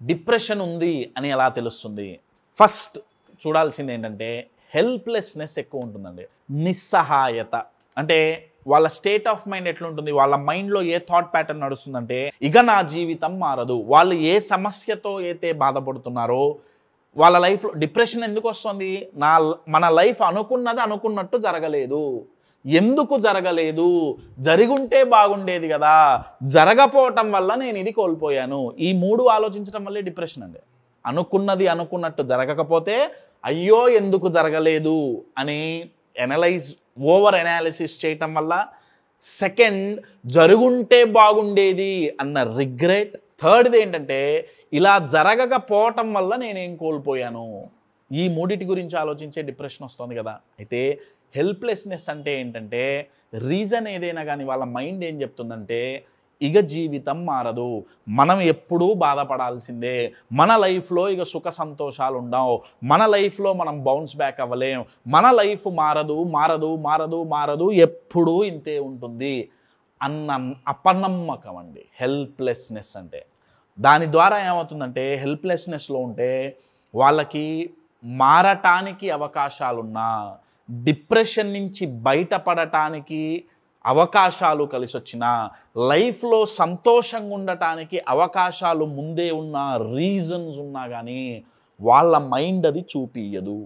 Depression ఉంది అని ఎలా తెలుస్తుంది? ఫస్ట్ చూడాల్సింది ఏంటంటే హెల్ప్‌లెస్‌నెస్ ఎక్కువ ఉంటుందండి. నిస్సహాయత. అంటే వాళ్ళ స్టేట్ ఆఫ్ మైండ్ ఎట్లుంటుంది? వాళ్ళ మైండ్‌లో ఏ థాట్ ప్యాటర్న్ నడుస్తుందంటే, ఇక నా జీవితం మారదు. వాళ్ళు ఏ సమస్యతో అయితే బాధపడుతున్నారో, వాళ్ళ లైఫ్‌లో డిప్రెషన్ ఎందుకొస్తుంది? మన లైఫ్ అనుకున్నది అనుకున్నట్టు జరగలేదు. ఎందుకు జరగలేదు? జరిగుంటే బాగుండేది గదా! జరగపోవటం వల్ల నేనిది కోల్పోయాను. ఈ 3 ఆలోచించడం వల్లే డిప్రెషన్ అండి. అనుకున్నది అనుకున్నట్టు జరగకపోతే, అయ్యో! ఎందుకు జరగలేదు అని ఓవర్ ఎనాలిసిస్ చేయటం వల్ల, సెకండ్ జరుగుంటే బాగుండేది అన్న రిగ్రెట్. థర్డ్‌ది ఏంటంటే, ఇలా జరగకపోవటం వల్ల నేనేం కోల్పోయాను. ఈ మూడిటి గురించి ఆలోచించే డిప్రెషన్ వస్తుంది గదా! అయితే హెల్ప్‌లెస్‌నెస్ అంటే ఏంటంటే, రీజన్ ఏదైనా గానీ వాళ్ళ మైండ్ ఏం చెప్తుందంటే, ఇక జీవితం మారదు. మనం ఎప్పుడూ బాధపడాల్సిందే. మన లైఫ్‌లో ఇక సుఖ సంతోషాలుండవు. మన లైఫ్‌లో మనం బౌన్స్ బ్యాక్ అవ్వలేం. మన లైఫ్ మారదు, మారదు, మారదు, మారదు. ఎప్పుడూ ఇంతే ఉంటుంది అన్న అపనమ్మకం అండి హెల్ప్‌లెస్‌నెస్ అంటే. దాని ద్వారా ఏమవుతుందంటే హెల్ప్‌లెస్‌నెస్‌లో ఉంటే వాళ్ళకి మారటానికి అవకాశాలున్నా, డిప్రెషన్ నుంచి బయటపడటానికి అవకాశాలు కలిసొచ్చినా, లైఫ్‌లో సంతోషంగా ఉండటానికి అవకాశాలు ముందే ఉన్న రీజన్స్ ఉన్నా గానీ, వాళ్ళ మైండ్ అది చూపియదు.